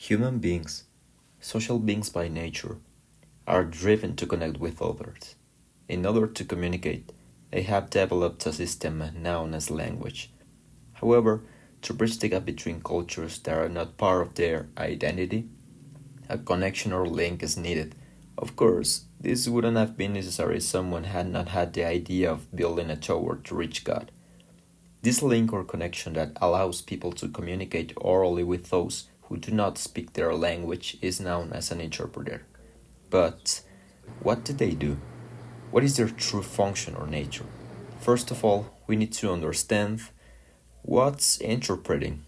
Human beings, social beings by nature, are driven to connect with others. In order to communicate, they have developed a system known as language. However, to bridge the gap between cultures that are not part of their identity, a connection or link is needed. Of course, this wouldn't have been necessary if someone had not had the idea of building a tower to reach God. This link or connection that allows people to communicate orally with those who do not speak their language is known as an interpreter. But what do they do? What is their true function or nature? First of all, we need to understand what's interpreting.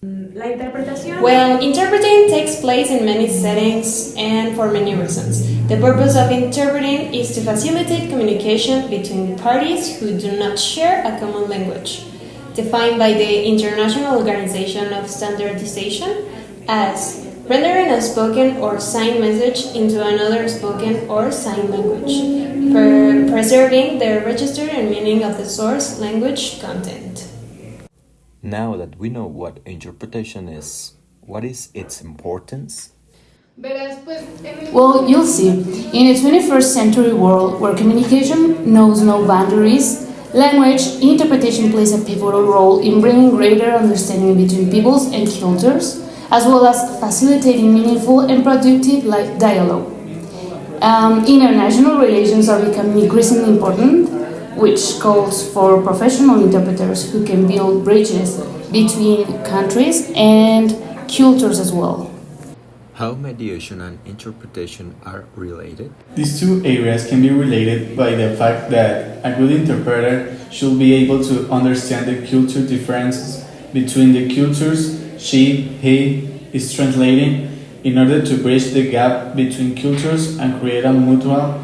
Well, interpreting takes place in many settings and for many reasons. The purpose of interpreting is to facilitate communication between parties who do not share a common language, defined by the International Organization of Standardization as rendering a spoken or signed message into another spoken or signed language, preserving the register and meaning of the source language content. Now that we know what interpretation is, what is its importance? Well, you'll see. In a 21st century world where communication knows no boundaries, language interpretation plays a pivotal role in bringing greater understanding between peoples and cultures, as well as facilitating meaningful and productive dialogue. International relations are becoming increasingly important, which calls for professional interpreters who can build bridges between countries and cultures as well. How mediation and interpretation are related? These two areas can be related by the fact that a good interpreter should be able to understand the culture differences between the cultures he is translating in order to bridge the gap between cultures and create a mutual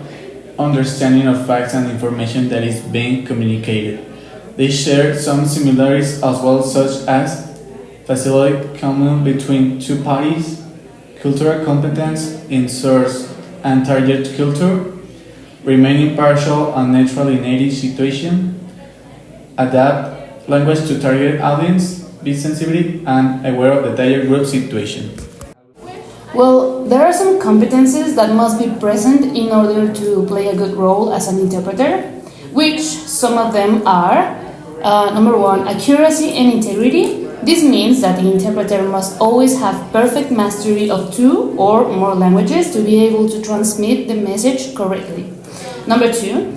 understanding of facts and information that is being communicated. They share some similarities as well, such as facilitate common between two parties, cultural competence in source and target culture, remain impartial and neutral in any situation, adapt language to target audience, be sensitive and aware of the target group situation. Well, there are some competencies that must be present in order to play a good role as an interpreter, which some of them are number one, accuracy and integrity. This means that the interpreter must always have perfect mastery of two or more languages to be able to transmit the message correctly. Number two,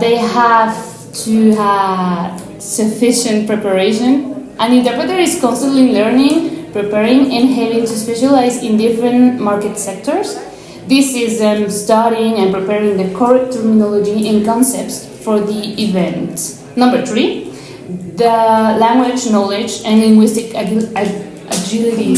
they have to have sufficient preparation. An interpreter is constantly learning, preparing, and having to specialize in different market sectors. This is them studying and preparing the correct terminology and concepts for the event. Number three, the language knowledge and linguistic agility.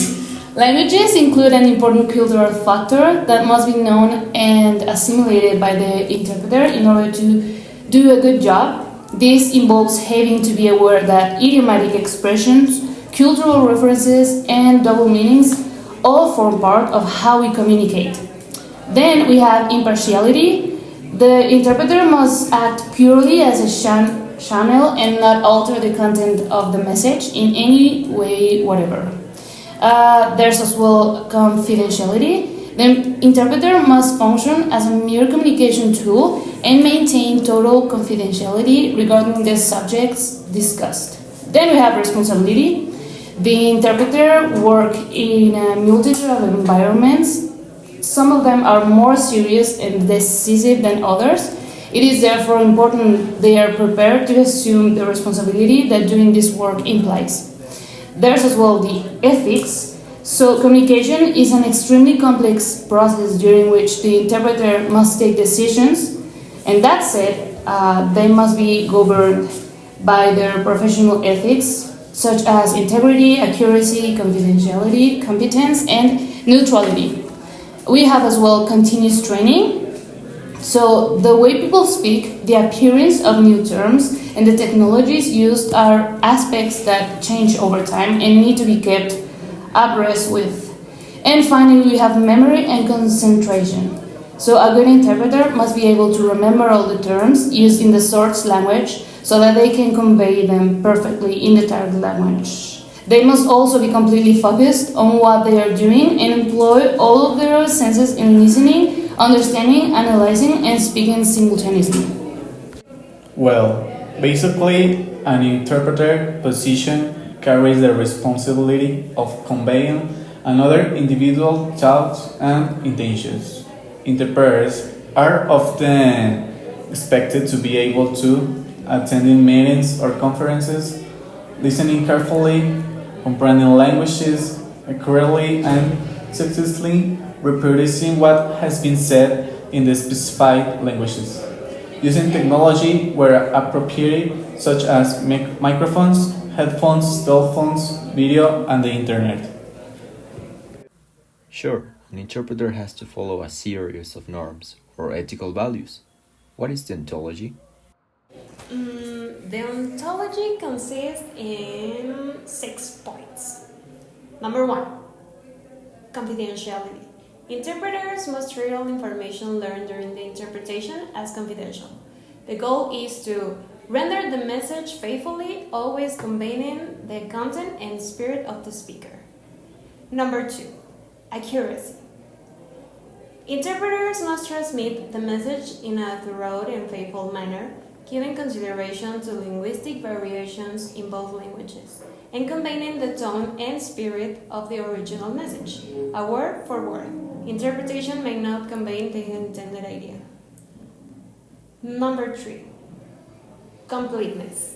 Languages include an important cultural factor that must be known and assimilated by the interpreter in order to do a good job. This involves having to be aware that idiomatic expressions, cultural references, and double meanings all form part of how we communicate. Then we have impartiality. The interpreter must act purely as a channel and not alter the content of the message in any way, whatever. There's as well confidentiality. The interpreter must function as a mere communication tool and maintain total confidentiality regarding the subjects discussed. Then we have responsibility. The interpreter work in a multitude of environments. Some of them are more serious and decisive than others. It is therefore important they are prepared to assume the responsibility that doing this work implies. There's as well the ethics. So communication is an extremely complex process during which the interpreter must take decisions, and that said, they must be governed by their professional ethics, such as integrity, accuracy, confidentiality, competence, and neutrality. We have as well continuous training. So the way people speak, the appearance of new terms, and the technologies used are aspects that change over time and need to be kept abreast with. And finally, we have memory and concentration. So a good interpreter must be able to remember all the terms used in the source language so that they can convey them perfectly in the target language. They must also be completely focused on what they are doing and employ all of their senses in listening, understanding, analyzing, and speaking simultaneously. Well, basically, an interpreter position carries the responsibility of conveying another individual thoughts and intentions. Interpreters are often expected to be able to attend meetings or conferences, listening carefully, comprehending languages accurately, and successfully reproducing what has been said in the specified languages using technology where appropriate, such as microphones, headphones, cell phones, video, and the internet. Sure, an interpreter has to follow a series of norms or ethical values. What is deontology? The ontology consists in 6 points. Number 1, confidentiality. Interpreters must treat all information learned during the interpretation as confidential. The goal is to render the message faithfully, always conveying the content and spirit of the speaker. Number 2, accuracy. Interpreters must transmit the message in a thorough and faithful manner, giving consideration to linguistic variations in both languages, and conveying the tone and spirit of the original message, a word for word. Interpretation may not convey the intended idea. Number 3, completeness.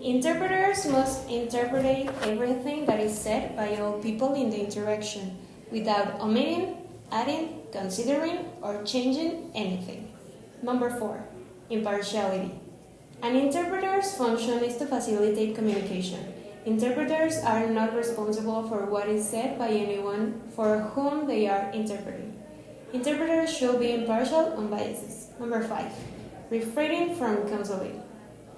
Interpreters must interpret everything that is said by all people in the interaction, without omitting, adding, considering, or changing anything. Number 4, impartiality. An interpreter's function is to facilitate communication. Interpreters are not responsible for what is said by anyone for whom they are interpreting. Interpreters should be impartial on biases. Number 5, refraining from counseling.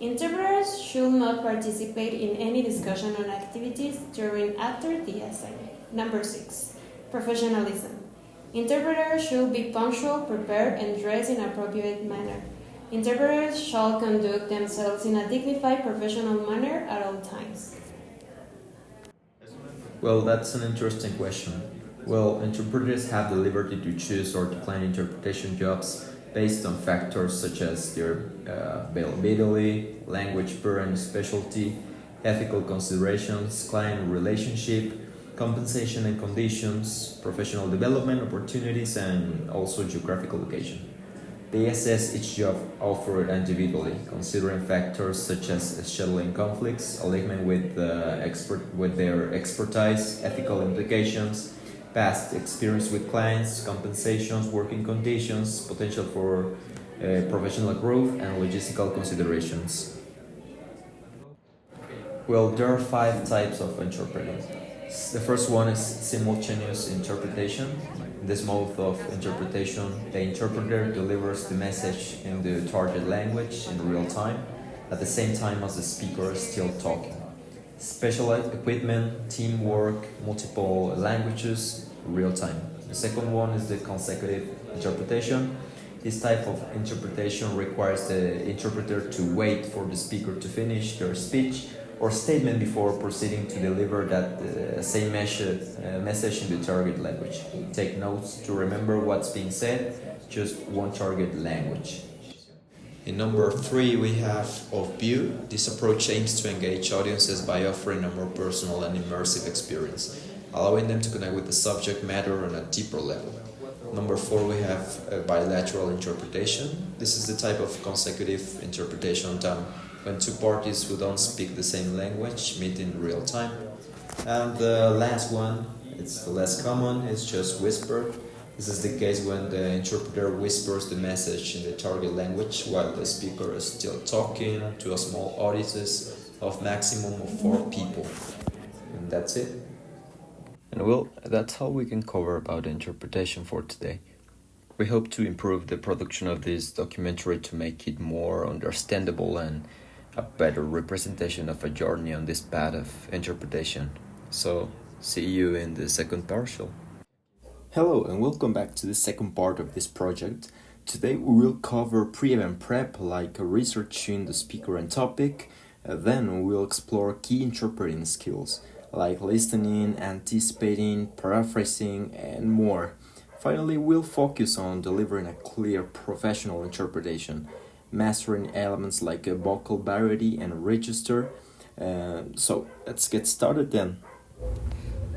Interpreters should not participate in any discussion on activities during after the essay. Number 6, professionalism. Interpreters should be punctual, prepared, and dress in appropriate manner. Interpreters shall conduct themselves in a dignified, professional manner at all times. Well, that's an interesting question. Well, interpreters have the liberty to choose or decline interpretation jobs based on factors such as their availability, language and specialty, ethical considerations, client relationship, compensation and conditions, professional development opportunities, and also geographical location. They assess each job offered individually, considering factors such as scheduling conflicts, alignment with their expertise, ethical implications, past experience with clients, compensations, working conditions, potential for professional growth, and logistical considerations. Well, there are 5 types of interpreting. The first one is simultaneous interpretation. In this mode of interpretation, the interpreter delivers the message in the target language in real time, at the same time as the speaker is still talking. Specialized equipment, teamwork, multiple languages, real time. The second one is the consecutive interpretation. This type of interpretation requires the interpreter to wait for the speaker to finish their speech or statement before proceeding to deliver that same message in the target language. Take notes to remember what's being said, just one target language. In number 3, we have of view. This approach aims to engage audiences by offering a more personal and immersive experience, allowing them to connect with the subject matter on a deeper level. Number 4, we have bilateral interpretation. This is the type of consecutive interpretation done when 2 parties who don't speak the same language meet in real time. And the last one, it's the less common, it's just whisper. This is the case when the interpreter whispers the message in the target language while the speaker is still talking to a small audience of maximum of 4 people. And that's it. And well, that's all we can cover about interpretation for today. We hope to improve the production of this documentary to make it more understandable and a better representation of a journey on this path of interpretation. So, see you in the second partial. Hello and welcome back to the second part of this project. Today we will cover pre-event prep, like researching the speaker and topic. Then we will explore key interpreting skills, like listening, anticipating, paraphrasing, and more. Finally, we'll focus on delivering a clear professional interpretation, mastering elements like vocal variety and register. So let's get started then.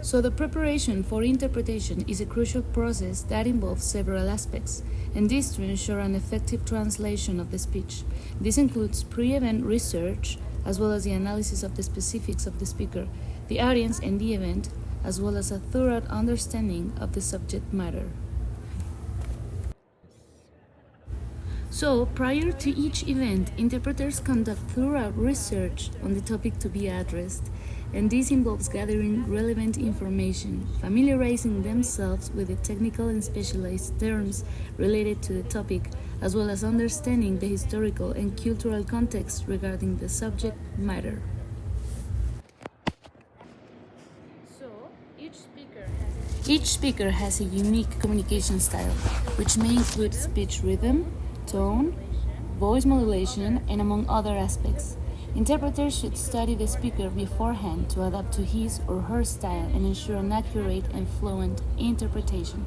So, the preparation for interpretation is a crucial process that involves several aspects, and this to ensure an effective translation of the speech. This includes pre event research, as well as the analysis of the specifics of the speaker, the audience, and the event, as well as a thorough understanding of the subject matter. So, prior to each event, interpreters conduct thorough research on the topic to be addressed, and this involves gathering relevant information, familiarizing themselves with the technical and specialized terms related to the topic, as well as understanding the historical and cultural context regarding the subject matter. So, each speaker has a unique communication style, which may include speech rhythm, tone, voice modulation, and among other aspects. Interpreters should study the speaker beforehand to adapt to his or her style and ensure an accurate and fluent interpretation.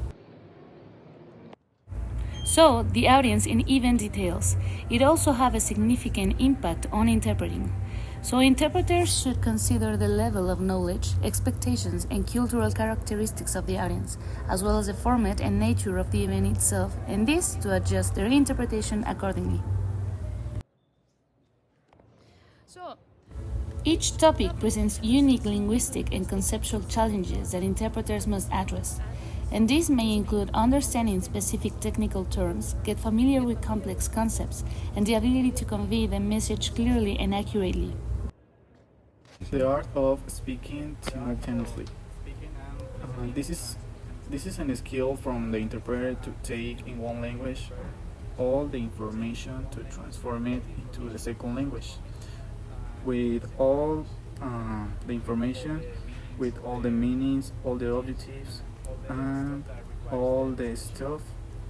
So, the audience and event details. It also have a significant impact on interpreting. So, interpreters should consider the level of knowledge, expectations, and cultural characteristics of the audience, as well as the format and nature of the event itself, and this to adjust their interpretation accordingly. So, each topic presents unique linguistic and conceptual challenges that interpreters must address, and these may include understanding specific technical terms, get familiar with complex concepts, and the ability to convey the message clearly and accurately. The art of speaking simultaneously. This is a skill from the interpreter to take in one language all the information to transform it into the second language, with all the information, with all the meanings, all the objectives, and all the stuff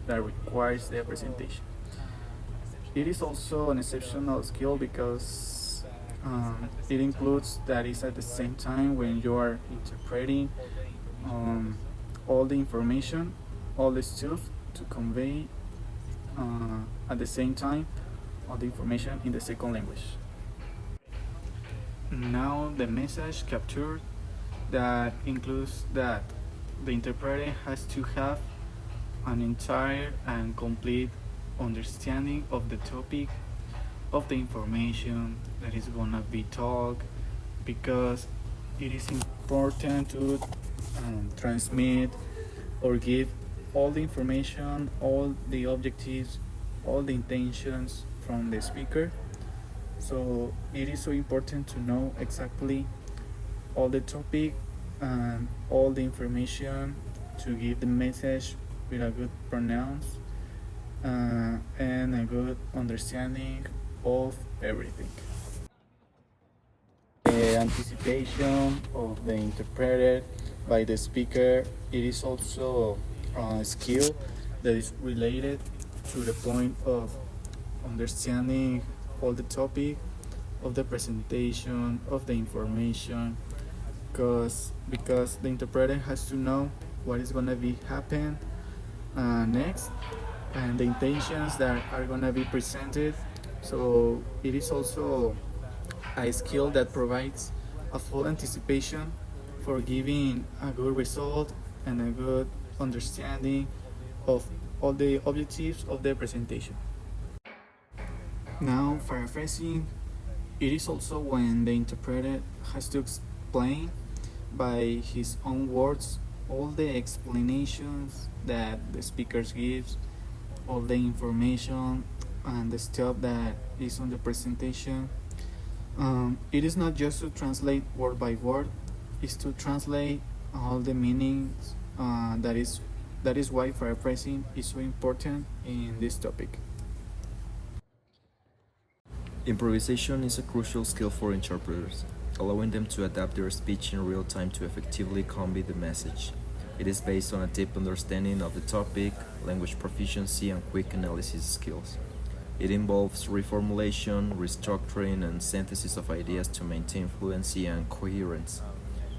that requires the presentation. It is also an exceptional skill because it includes that is at the same time when you are interpreting all the information, all the stuff to convey at the same time all the information in the second language. Now the message captured that includes that the interpreter has to have an entire and complete understanding of the topic, of the information that is gonna be talked, because it is important to transmit or give all the information, all the objectives, all the intentions from the speaker. So it is so important to know exactly all the topic and all the information to give the message with a good pronounce and a good understanding of everything. The anticipation of the interpreter by the speaker, it is also a skill that is related to the point of understanding all the topic of the presentation of the information, because the interpreter has to know what is gonna be happen next and the intentions that are gonna be presented. So it is also a skill that provides a full anticipation for giving a good result and a good understanding of all the objectives of the presentation. Now, paraphrasing, it is also when the interpreter has to explain by his own words all the explanations that the speaker gives, all the information and the stuff that is on the presentation. It is not just to translate word by word, it's to translate all the meanings. That is why paraphrasing is so important in this topic. Improvisation is a crucial skill for interpreters, allowing them to adapt their speech in real time to effectively convey the message. It is based on a deep understanding of the topic, language proficiency, and quick analysis skills. It involves reformulation, restructuring, and synthesis of ideas to maintain fluency and coherence.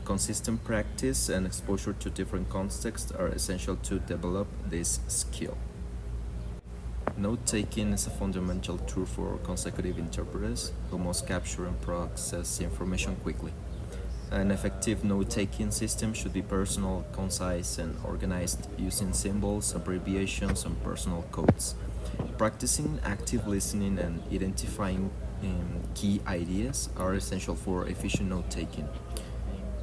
Consistent practice and exposure to different contexts are essential to develop this skill. Note taking is a fundamental tool for consecutive interpreters who must capture and process information quickly. An effective note taking system should be personal, concise, and organized using symbols, abbreviations, and personal codes. Practicing active listening and identifying key ideas are essential for efficient note taking.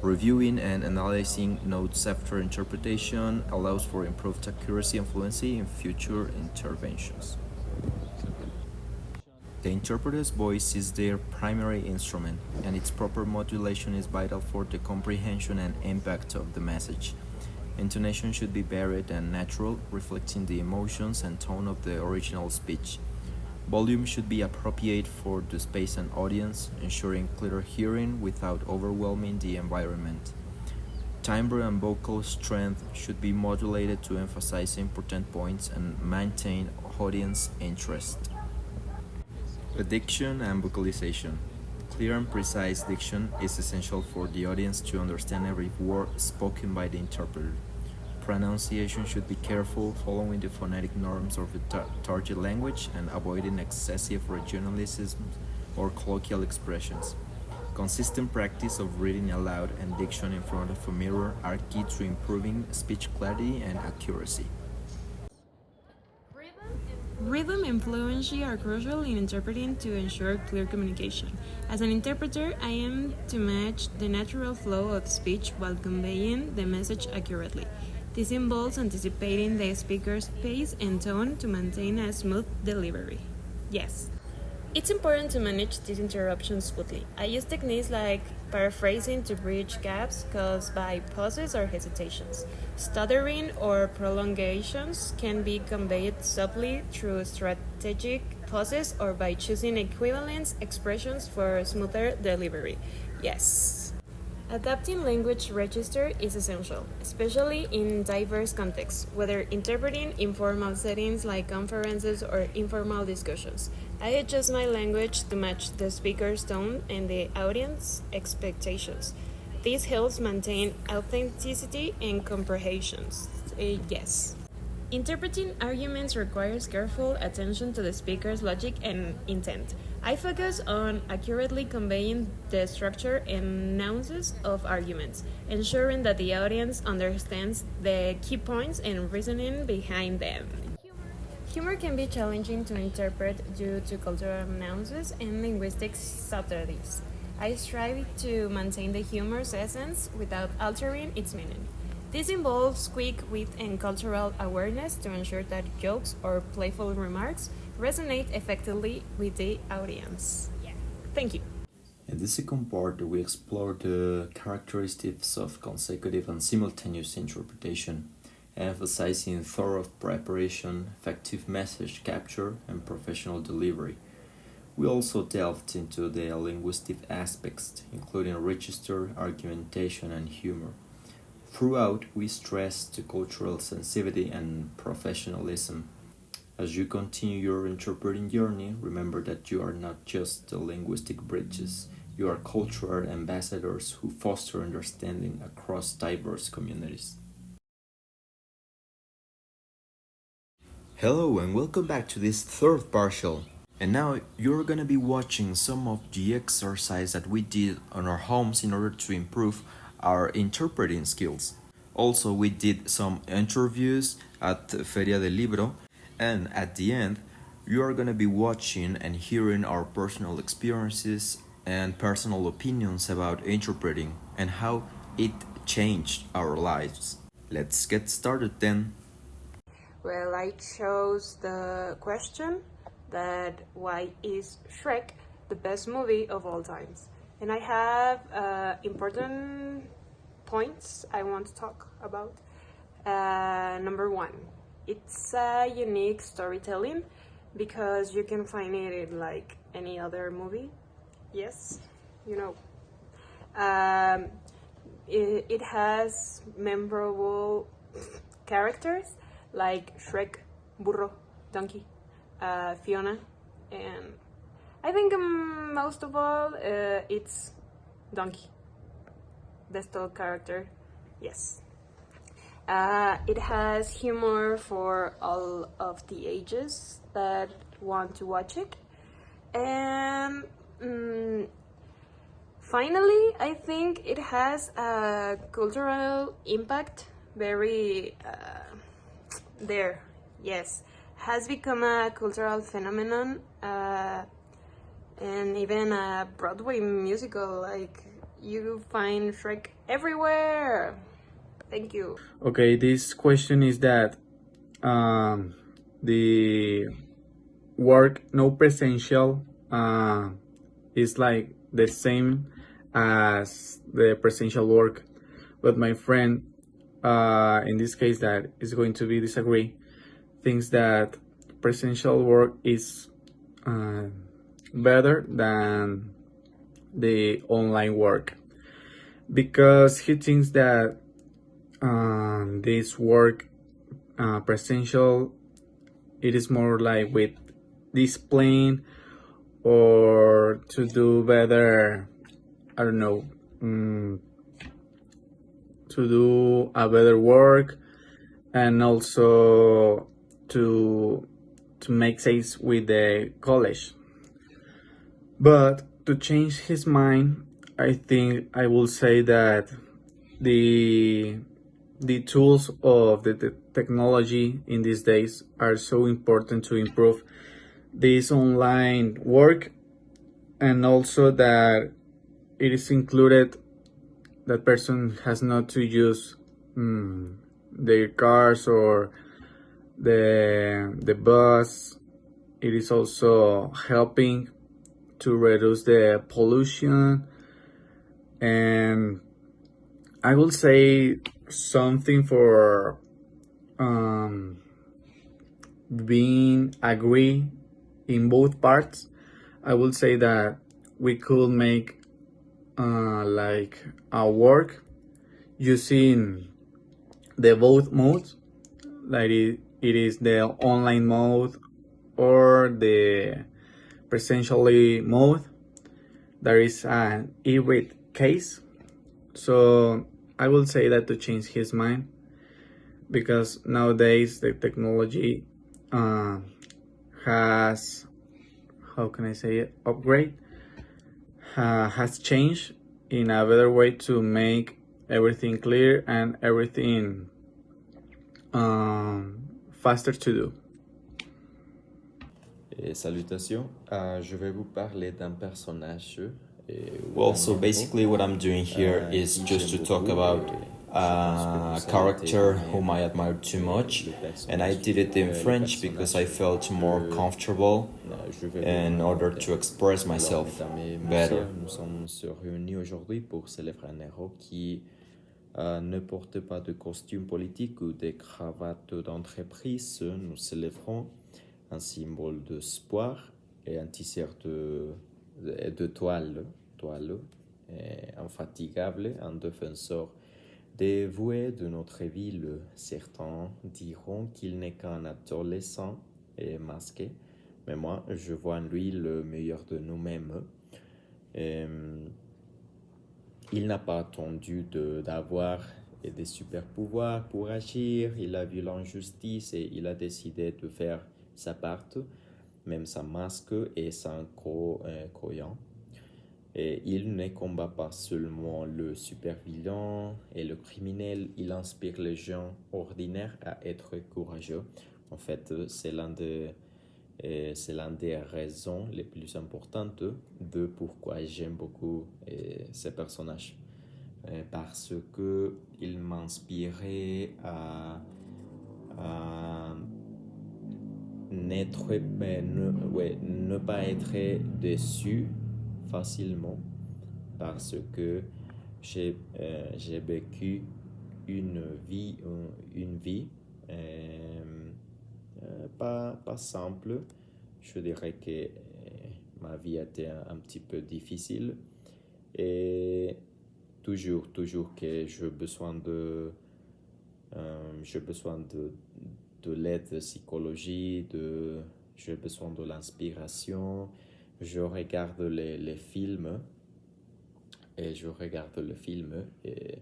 Reviewing and analyzing notes after interpretation allows for improved accuracy and fluency in future interventions. The interpreter's voice is their primary instrument, and its proper modulation is vital for the comprehension and impact of the message. Intonation should be varied and natural, reflecting the emotions and tone of the original speech. Volume should be appropriate for the space and audience, ensuring clear hearing without overwhelming the environment. Timbre and vocal strength should be modulated to emphasize important points and maintain audience interest. Diction and vocalization. Clear and precise diction is essential for the audience to understand every word spoken by the interpreter. Pronunciation should be careful, following the phonetic norms of the target language and avoiding excessive regionalisms or colloquial expressions. Consistent practice of reading aloud and diction in front of a mirror are key to improving speech clarity and accuracy. Rhythm and fluency are crucial in interpreting to ensure clear communication. As an interpreter, I aim to match the natural flow of speech while conveying the message accurately. This involves anticipating the speaker's pace and tone to maintain a smooth delivery. Yes. It's important to manage these interruptions smoothly. I use techniques like paraphrasing to bridge gaps caused by pauses or hesitations. Stuttering or prolongations can be conveyed subtly through strategic pauses or by choosing equivalent expressions for smoother delivery. Yes. Adapting language register is essential, especially in diverse contexts, whether interpreting in formal settings like conferences or informal discussions. I adjust my language to match the speaker's tone and the audience's expectations. This helps maintain authenticity and comprehension. Yes. Interpreting arguments requires careful attention to the speaker's logic and intent. I focus on accurately conveying the structure and nuances of arguments, ensuring that the audience understands the key points and reasoning behind them. Humor can be challenging to interpret due to cultural nuances and linguistic subtleties. I strive to maintain the humor's essence without altering its meaning. This involves quick wit and cultural awareness to ensure that jokes or playful remarks resonate effectively with the audience. Thank you. In the second part, we explore the characteristics of consecutive and simultaneous interpretation, emphasizing thorough preparation, effective message capture, and professional delivery. We also delved into the linguistic aspects, including register, argumentation, and humor. Throughout, we stressed the cultural sensitivity and professionalism. As you continue your interpreting journey, remember that you are not just the linguistic bridges, you are cultural ambassadors who foster understanding across diverse communities. Hello and welcome back to this third partial. And now you're gonna be watching some of the exercise that we did on our homes in order to improve our interpreting skills. Also, we did some interviews at Feria del Libro, and at the end, you are gonna be watching and hearing our personal experiences and personal opinions about interpreting and how it changed our lives. Let's get started then. Well, I chose the question that why is Shrek the best movie of all times? And I have important points I want to talk about. Number one, it's a unique storytelling because you can find it in like any other movie. Yes, you know. It has memorable characters like Shrek, Burro, Donkey, Fiona, and I think most of all it's Donkey. the Stoll character. Yes. It has humor for all of the ages that want to watch it. And finally, I think it has a cultural impact very there. Yes, has become a cultural phenomenon and even a Broadway musical. Like, you find Shrek everywhere. Thank you. Okay, this question is that the work no presential is like the same as the presential work, but my friend in this case that is going to be disagree thinks that presential work is better than the online work because he thinks that this work presential it is more like with discipline or to do better, I don't know, to do a better work and also to make sense with the college. But to change his mind, I think I will say that the tools of the technology in these days are so important to improve this online work, and also that it is included that person has not to use their cars or the bus. It is also helping to reduce the pollution, and I will say something for being agree in both parts. I will say that we could make like a work using the both modes, like it is the online mode or the presentially mode. There is an hybrid case. So I will say that to change his mind, because nowadays the technology has, how can I say it, upgrade, has changed in a better way to make everything clear and everything faster to do. Et salutations, je vais vous parler d'un personnage. Well, so basically what I'm doing here is just to talk about a character whom I admire too much, and I did it in French because I felt more comfortable in order to express myself better. Nous sommes réunis aujourd'hui pour célébrer un héros qui ne porte pas de costume politique ou de cravate d'entreprise. Nous célébrons un symbole d'espoir et un t-shirt de toile, infatigable, un défenseur dévoué de notre ville. Certains diront qu'il n'est qu'un adolescent et masqué, mais moi je vois en lui le meilleur de nous-mêmes. Il n'a pas attendu d'avoir des super pouvoirs pour agir. Il a vu l'injustice et il a décidé de faire sa part, même sans masque et sans croyant. Et il ne combat pas seulement le super vilain et le criminel, il inspire les gens ordinaires à être courageux. En fait, c'est l'une des raisons les plus importantes de pourquoi j'aime beaucoup ces personnages. Parce qu'il m'inspirait à ne pas être déçu facilement, parce que j'ai vécu une vie pas simple. Je dirais que ma vie était un petit peu difficile, et toujours que j'ai besoin de l'aide psychologique, j'ai besoin de l'inspiration. Je regarde les films et je regarde le film et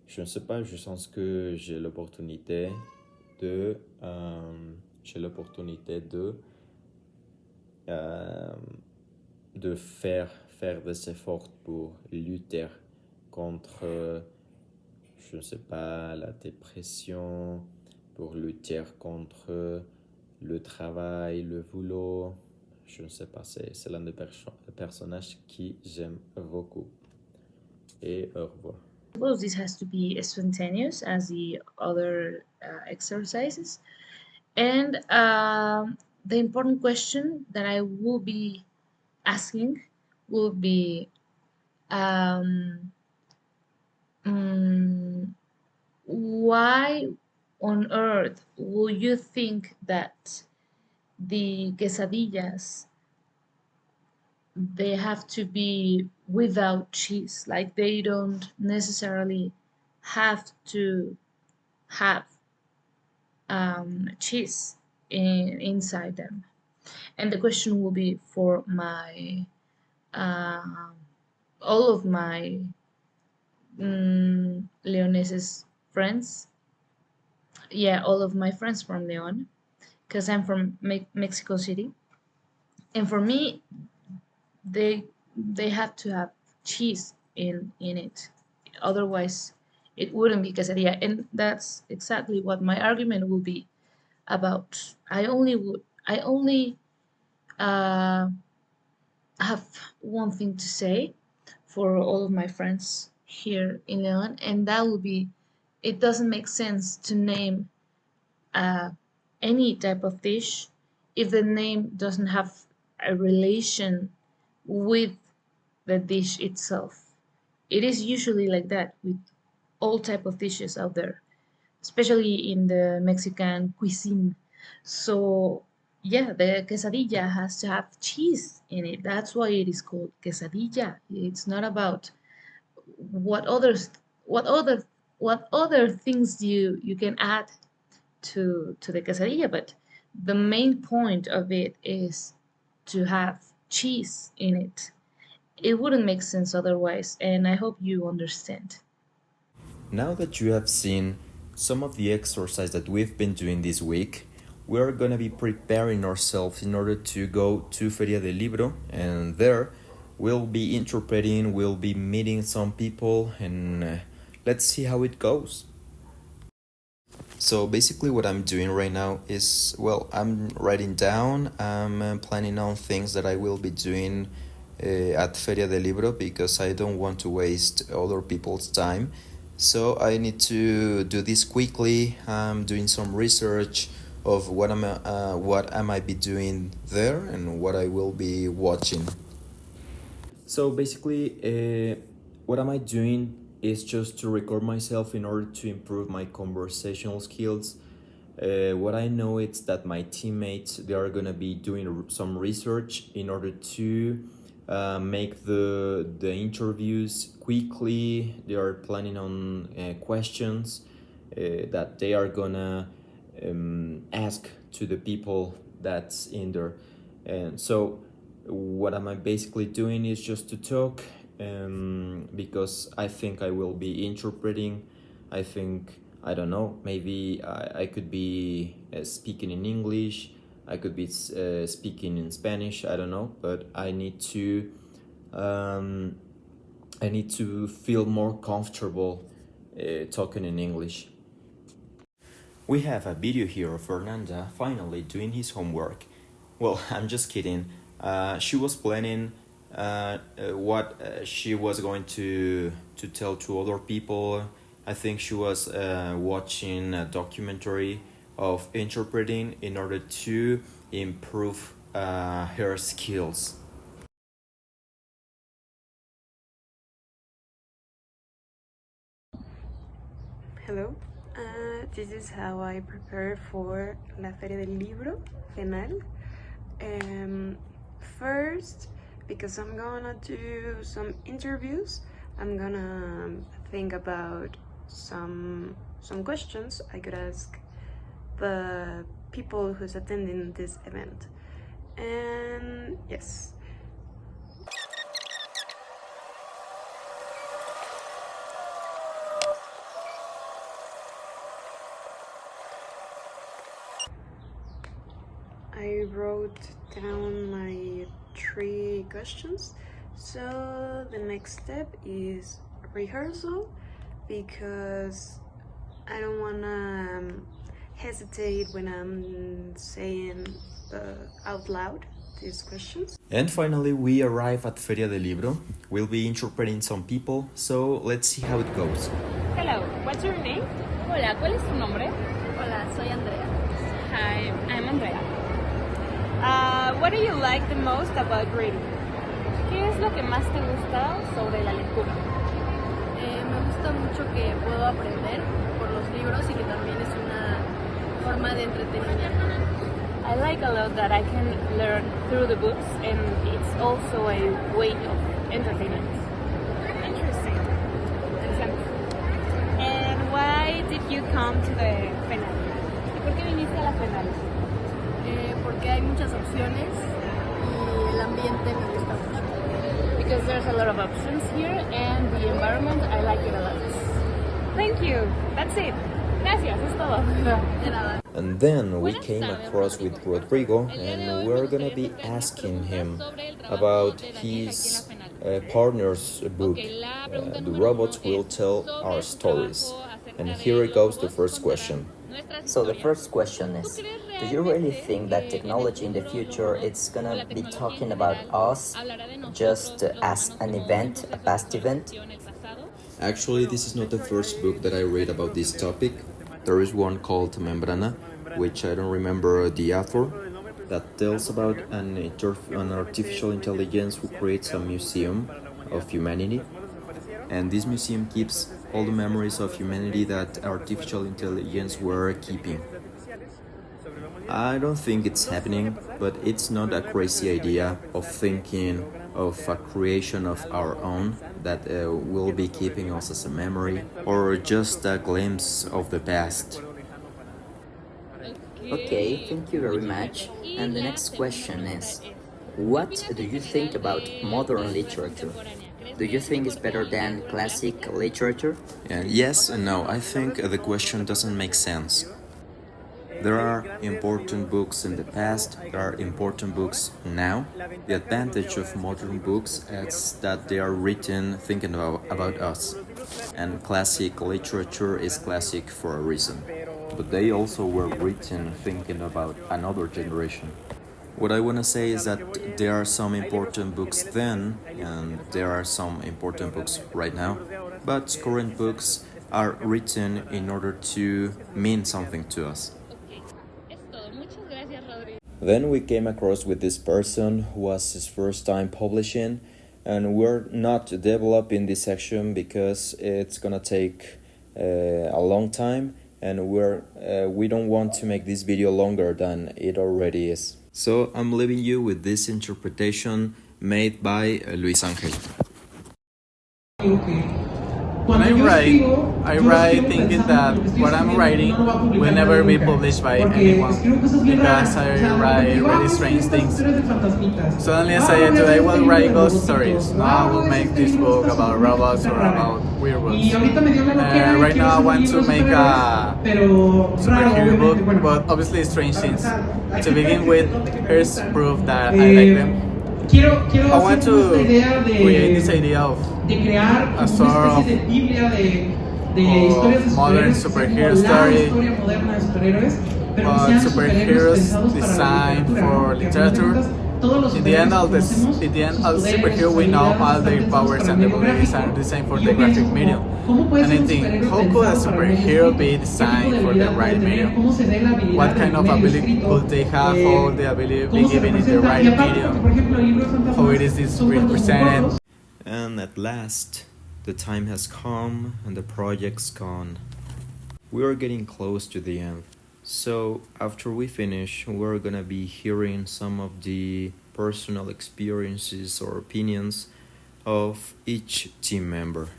je ne sais pas, je sens que j'ai l'opportunité de j'ai l'opportunité euh, de faire des efforts pour lutter contre, je ne sais pas, la dépression, pour lutter contre le travail, le boulot. Je ne sais pas, c'est l'un des personnages qui j'aime beaucoup. Et au revoir. Suppose this has to be spontaneous as the other exercises. And the important question that I will be asking will be why on earth will you think that the quesadillas they have to be without cheese? Like they don't necessarily have to have cheese inside them. And the question will be for my all of my Leonese's friends. Yeah, all of my friends from Leon, because I'm from Mexico City. And for me, they have to have cheese in it. Otherwise, it wouldn't be quesadilla. And that's exactly what my argument will be about. I only have one thing to say for all of my friends here in Leon, and that would be it doesn't make sense to name any type of dish if the name doesn't have a relation with the dish itself. It is usually like that with all type of dishes out there, especially in the Mexican cuisine. So yeah, the quesadilla has to have cheese in it. That's why it is called quesadilla. It's not about what others what other things you can add to the quesadilla, but the main point of it is to have cheese in it. It wouldn't make sense otherwise, and I hope you understand. Now that you have seen some of the exercise that we've been doing this week, we're gonna be preparing ourselves in order to go to Feria del Libro, and there we'll be interpreting, we'll be meeting some people, and let's see how it goes. So basically what I'm doing right now is, well, I'm writing down, I'm planning on things that I will be doing at Feria del Libro because I don't want to waste other people's time. So I need to do this quickly. I'm doing some research of what I might be doing there and what I will be watching. So basically, what am I doing is just to record myself in order to improve my conversational skills. What I know is that my teammates, they are gonna be doing some research in order to make the interviews quickly. They are planning on questions that they are gonna ask to the people that's in there. And so what am I basically doing is just to talk, because I think I will be interpreting. I think, I don't know, maybe I could be speaking in English, I could be speaking in Spanish, I don't know, but I need to feel more comfortable talking in English. We have a video here of Fernanda finally doing his homework. Well, I'm just kidding. She was planning what she was going to tell to other people. I think she was watching a documentary of interpreting in order to improve her skills. Hello, this is how I prepare for La Feria del Libro, FENAL. First, because I'm gonna do some interviews, I'm gonna think about some questions I could ask the people who's attending this event. And yes. I wrote down my 3 questions. So the next step is rehearsal, because I don't wanna hesitate when I'm saying out loud these questions. And finally, we arrive at Feria del Libro. We'll be interpreting some people, so let's see how it goes. Hello, what's your name? Hola, ¿cuál es tu nombre? Hola, soy Andrea. Hi, I'm Andrea. What do you like the most about reading? ¿Qué es lo que más te gusta sobre la lectura? Me gusta mucho que puedo aprender por los libros y que también es una forma de entretenimiento. I like a lot that I can learn through the books, and it's also a way of entertainment. Interesting. And why did you come to the FENAL? ¿Y por qué viniste a la FENAL? Porque hay muchas opciones y el ambiente me gusta mucho. Because there's a lot of options here, and the environment, I like it a lot. Thank you. That's it. Gracias, es todo. De nada. And then we came across with Rodrigo, and we're gonna be asking him about his partner's book, The Robots Will Tell Our Stories. And here it goes, the first question. So the first question is, do you really think that technology in the future it's gonna be talking about us just as an event, a past event? Actually, this is not the first book that I read about this topic. There is one called Membrana, which I don't remember the author, that tells about an artificial intelligence who creates a museum of humanity. And this museum keeps all the memories of humanity that artificial intelligence were keeping. I don't think it's happening, but it's not a crazy idea of thinking of a creation of our own that will be keeping us as a memory, or just a glimpse of the past. Okay, thank you very much. And the next question is, what do you think about modern literature? Do you think it's better than classic literature? Yes and no. I think the question doesn't make sense. There are important books in the past, there are important books now. The advantage of modern books is that they are written thinking about us. And classic literature is classic for a reason. But they also were written thinking about another generation. What I want to say is that there are some important books then, and there are some important books right now. But current books are written in order to mean something to us. Then we came across with this person who was his first time publishing, and we're not developing this section because it's gonna take a long time, and we don't want to make this video longer than it already is. So I'm leaving you with this interpretation made by Luis Ángel. When I write thinking that what I'm writing will never be published by anyone, because I write really strange things. Suddenly I say today I will write ghost stories. Now I will make this book about robots or about werewolves. Right now I want to make a superhero book, but obviously strange things. To begin with, here's proof that I like them. I want to create this idea of a sort of modern superhero story, but superheroes designed for literature. In the end of the superhero, we know all their powers and abilities are designed for the graphic medium. And I think, how could a superhero be designed for the right medium? What kind of ability could they have? How the ability be given in the right medium? How it is represented? And at last, the time has come and the project's gone. We are getting close to the end. So after we finish, we're gonna be hearing some of the personal experiences or opinions of each team member.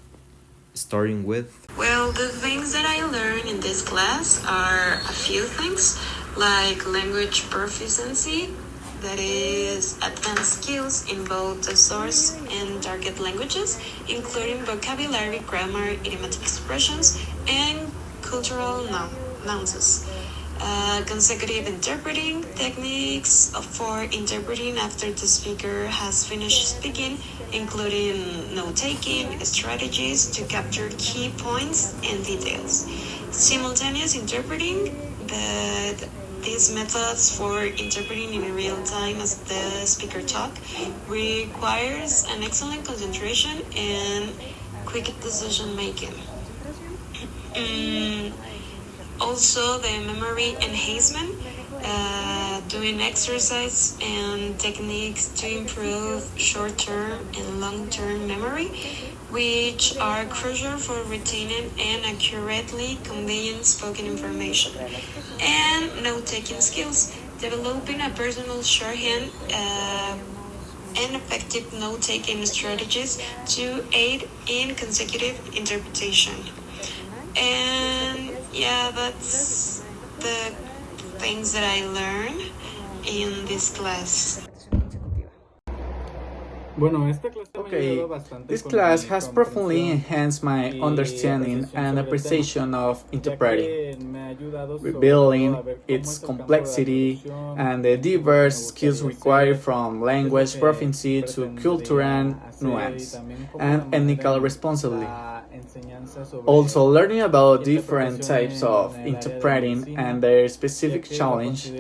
Starting with... Well, the things that I learned in this class are a few things, like language proficiency, that is advanced skills in both the source and target languages, including vocabulary, grammar, idiomatic expressions, and cultural nuances. Consecutive interpreting techniques for interpreting after the speaker has finished speaking, including note-taking strategies to capture key points and details. Simultaneous interpreting, but these methods for interpreting in real time as the speaker talk requires an excellent concentration and quick decision making. Also, the memory enhancement, doing exercise and techniques to improve short-term and long-term memory, which are crucial for retaining and accurately conveying spoken information. And note-taking skills, developing a personal shorthand and effective note-taking strategies to aid in consecutive interpretation. And yeah, that's the things that I learned in this class. Okay, this class has profoundly enhanced my understanding and appreciation of interpreting, revealing its complexity and the diverse skills required from language proficiency to cultural nuance and ethical responsibility. Also, learning about different types of interpreting and their specific challenge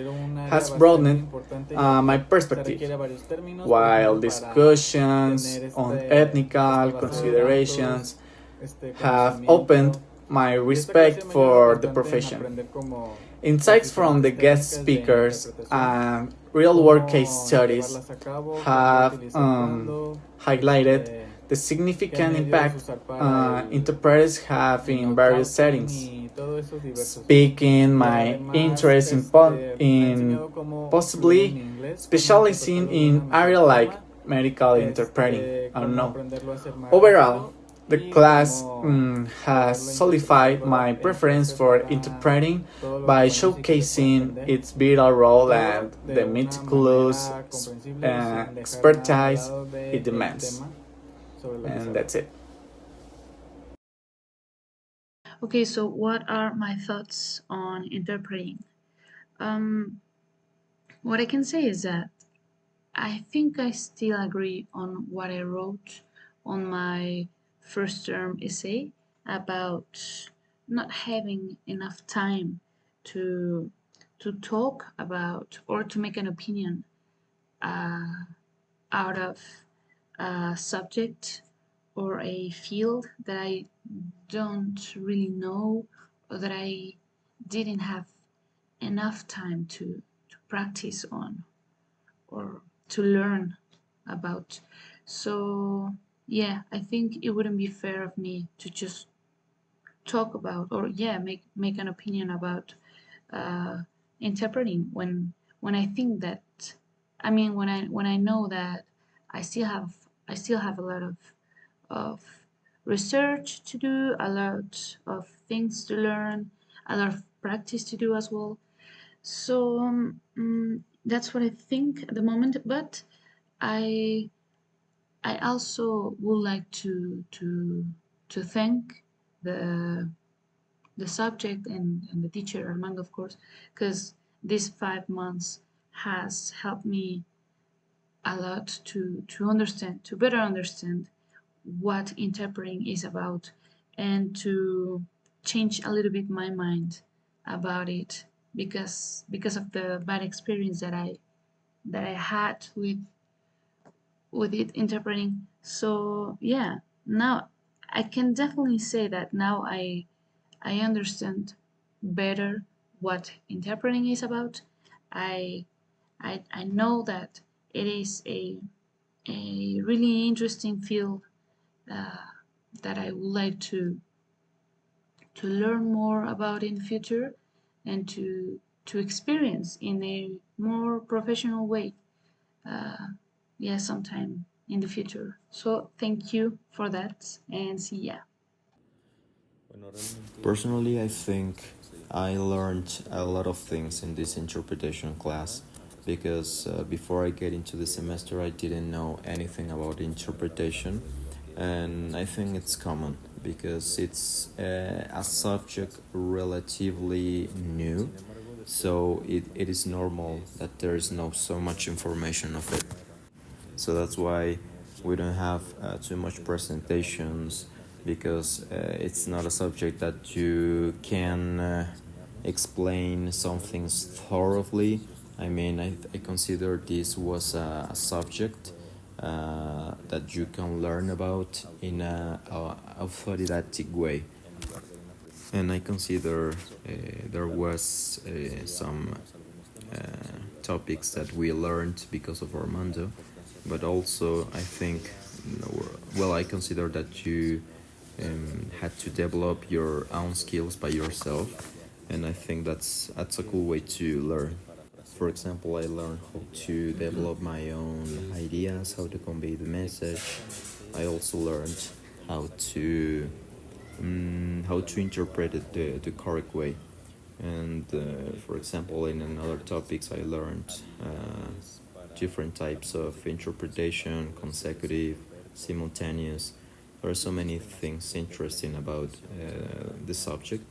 has broadened my perspective, while discussions on ethical considerations have opened my respect for the profession. Insights from the guest speakers and real-world case studies have highlighted the significant impact interpreters have in various settings, speaking my interest in possibly specializing in area like medical interpreting. I don't know. Overall, the class has solidified my preference for interpreting by showcasing its vital role and the meticulous expertise it demands. And that's it. Okay, so what are my thoughts on interpreting? What I can say is that I think I still agree on what I wrote on my first term essay about not having enough time to talk about or to make an opinion out of a subject or a field that I don't really know or that I didn't have enough time to practice on or to learn about. So yeah, I think it wouldn't be fair of me to just talk about or make an opinion about interpreting when I think that when I know that I still have a lot of research to do, a lot of things to learn, a lot of practice to do as well. So that's what I think at the moment. But I also would like to thank the subject and the teacher Armando, of course, because these 5 months has helped me a lot to better understand what interpreting is about and to change a little bit my mind about it because of the bad experience that I had with it interpreting. So yeah, now I can definitely say that now I understand better what interpreting is about. I know that it is a really interesting field that I would like to learn more about in the future and to experience in a more professional way. Sometime in the future. So thank you for that and see ya. Personally, I think I learned a lot of things in this interpretation class because before I get into the semester, I didn't know anything about interpretation, and I think it's common because it's a subject relatively new so it is normal that there is no so much information of it. So that's why we don't have too much presentations, because it's not a subject that you can explain some things thoroughly. I mean, I consider this was a subject that you can learn about in a authoritative way. And I consider there was some topics that we learned because of Armando, but also I think, well, I consider that you had to develop your own skills by yourself, and I think that's a cool way to learn. For example, I learned how to develop my own ideas, how to convey the message. I also learned how to interpret it the correct way. And for example, in another topics, I learned different types of interpretation, consecutive, simultaneous. There are so many things interesting about the subject,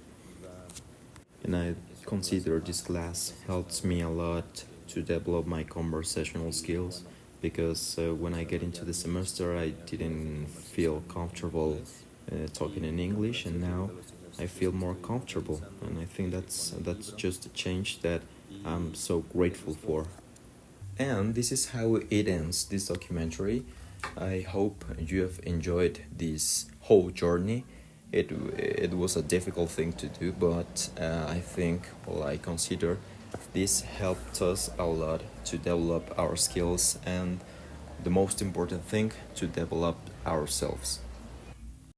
and I consider this class helps me a lot to develop my conversational skills, because when I get into the semester I didn't feel comfortable talking in English, and now I feel more comfortable, and I think that's just a change that I'm so grateful for. And this is how it ends, this documentary. I hope you have enjoyed this whole journey. It was a difficult thing to do, but I think, well, I consider this helped us a lot to develop our skills, and the most important thing, to develop ourselves.